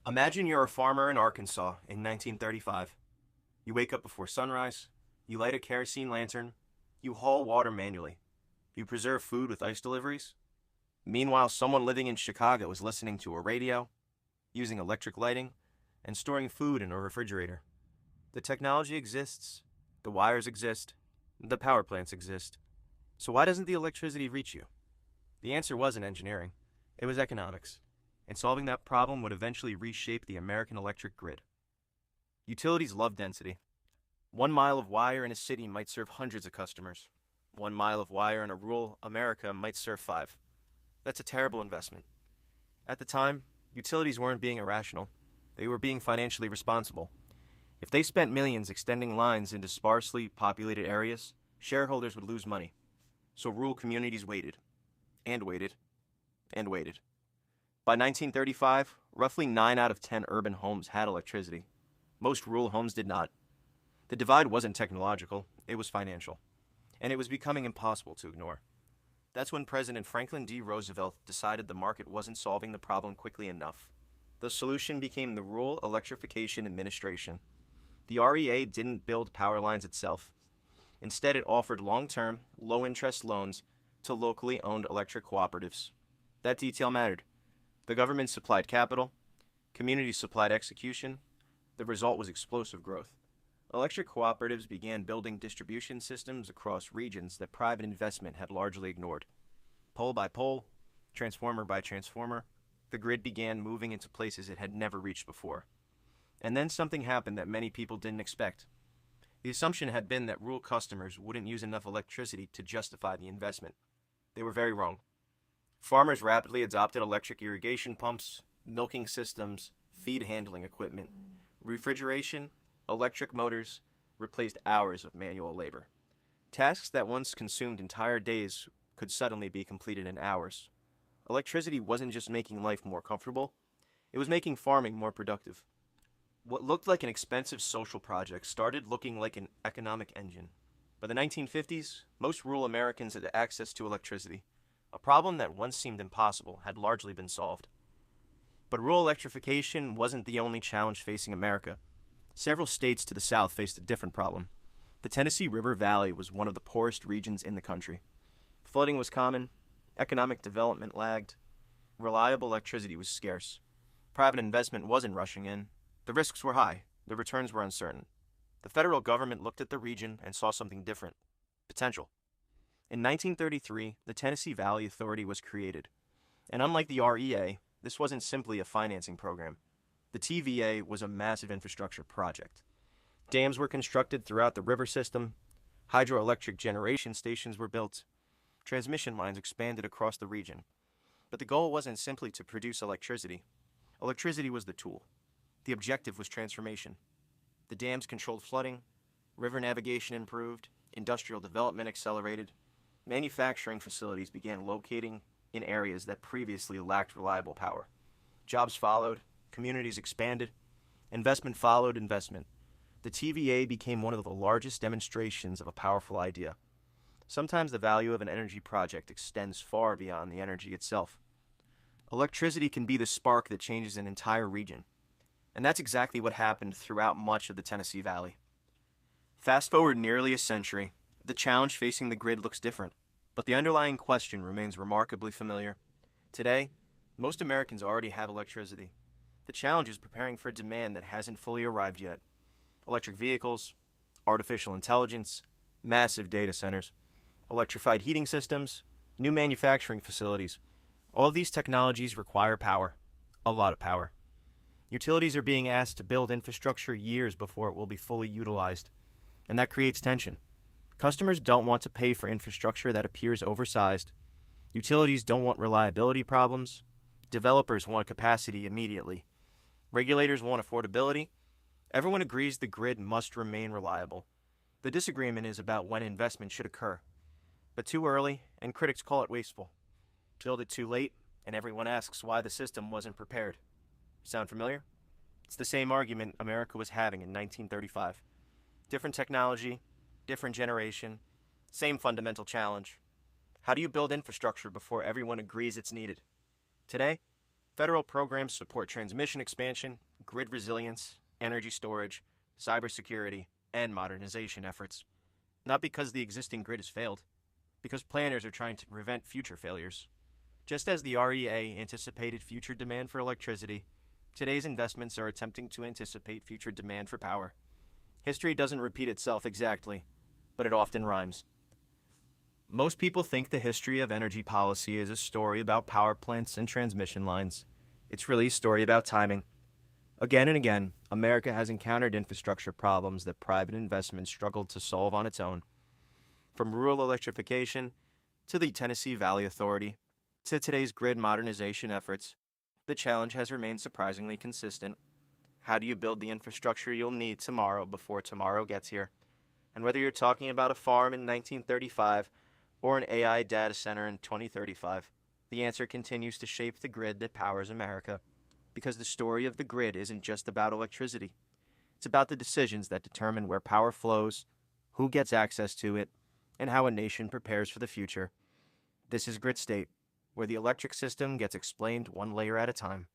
Imagine you're a farmer in Arkansas in 1935. You wake up before sunrise, you light a kerosene lantern, you haul water manually, you preserve food with ice deliveries. Meanwhile, someone living in Chicago is listening to a radio, using electric lighting, and storing food in a refrigerator. The technology exists, the wires exist, the power plants exist. So why doesn't the electricity reach you? The answer wasn't engineering, it was economics. And solving that problem would eventually reshape the American electric grid. Utilities love density. 1 mile of wire in a city might serve hundreds of customers. 1 mile of wire in a rural America might serve five. That's a terrible investment. At the time, utilities weren't being irrational. They were being financially responsible. If they spent millions extending lines into sparsely populated areas, shareholders would lose money. So rural communities waited, and waited, and waited. By 1935, roughly 9 out of 10 urban homes had electricity. Most rural homes did not. The divide wasn't technological, it was financial. And it was becoming impossible to ignore. That's when President Franklin D. Roosevelt decided the market wasn't solving the problem quickly enough. The solution became the Rural Electrification Administration. The REA didn't build power lines itself. Instead, it offered long-term, low-interest loans to locally owned electric cooperatives. That detail mattered. The government supplied capital, communities supplied execution. The result was explosive growth. Electric cooperatives began building distribution systems across regions that private investment had largely ignored. Pole by pole, transformer by transformer, the grid began moving into places it had never reached before. And then something happened that many people didn't expect. The assumption had been that rural customers wouldn't use enough electricity to justify the investment. They were very wrong. Farmers rapidly adopted electric irrigation pumps, milking systems, feed handling equipment. Refrigeration, electric motors replaced hours of manual labor. Tasks that once consumed entire days could suddenly be completed in hours. Electricity wasn't just making life more comfortable, it was making farming more productive. What looked like an expensive social project started looking like an economic engine. By the 1950s, most rural Americans had access to electricity. A problem that once seemed impossible had largely been solved. But rural electrification wasn't the only challenge facing America. Several states to the south faced a different problem. The Tennessee River Valley was one of the poorest regions in the country. Flooding was common, economic development lagged, reliable electricity was scarce. Private investment wasn't rushing in. The risks were high, the returns were uncertain. The federal government looked at the region and saw something different: potential. In 1933, the Tennessee Valley Authority was created. And unlike the REA, this wasn't simply a financing program. The TVA was a massive infrastructure project. Dams were constructed throughout the river system, hydroelectric generation stations were built, transmission lines expanded across the region. But the goal wasn't simply to produce electricity. Electricity was the tool. The objective was transformation. The dams controlled flooding, river navigation improved, industrial development accelerated. Manufacturing facilities began locating in areas that previously lacked reliable power. Jobs followed, communities expanded, investment followed investment. The TVA became one of the largest demonstrations of a powerful idea. Sometimes the value of an energy project extends far beyond the energy itself. Electricity can be the spark that changes an entire region. And that's exactly what happened throughout much of the Tennessee Valley. Fast forward nearly a century, the challenge facing the grid looks different, but the underlying question remains remarkably familiar. Today, most Americans already have electricity. The challenge is preparing for demand that hasn't fully arrived yet. Electric vehicles, artificial intelligence, massive data centers, electrified heating systems, new manufacturing facilities. All of these technologies require power, a lot of power. Utilities are being asked to build infrastructure years before it will be fully utilized, and that creates tension. Customers don't want to pay for infrastructure that appears oversized. Utilities don't want reliability problems. Developers want capacity immediately. Regulators want affordability. Everyone agrees the grid must remain reliable. The disagreement is about when investment should occur. But too early, and critics call it wasteful. Build it too late, and everyone asks why the system wasn't prepared. Sound familiar? It's the same argument America was having in 1935. Different technology, different generation, same fundamental challenge. How do you build infrastructure before everyone agrees it's needed? Today, Federal programs support transmission expansion, grid resilience, energy storage, cybersecurity, and modernization efforts. Not because the existing grid has failed, because planners are trying to prevent future failures. Just as the REA anticipated future demand for electricity, today's investments are attempting to anticipate future demand for power. History doesn't repeat itself exactly, but it often rhymes. Most people think the history of energy policy is a story about power plants and transmission lines. It's really a story about timing. Again and again, America has encountered infrastructure problems that private investment struggled to solve on its own. From rural electrification to the Tennessee Valley Authority to today's grid modernization efforts, the challenge has remained surprisingly consistent. How do you build the infrastructure you'll need tomorrow before tomorrow gets here? And whether you're talking about a farm in 1935 or an AI data center in 2035, the answer continues to shape the grid that powers America. Because the story of the grid isn't just about electricity. It's about the decisions that determine where power flows, who gets access to it, and how a nation prepares for the future. This is Grid State, where the electric system gets explained one layer at a time.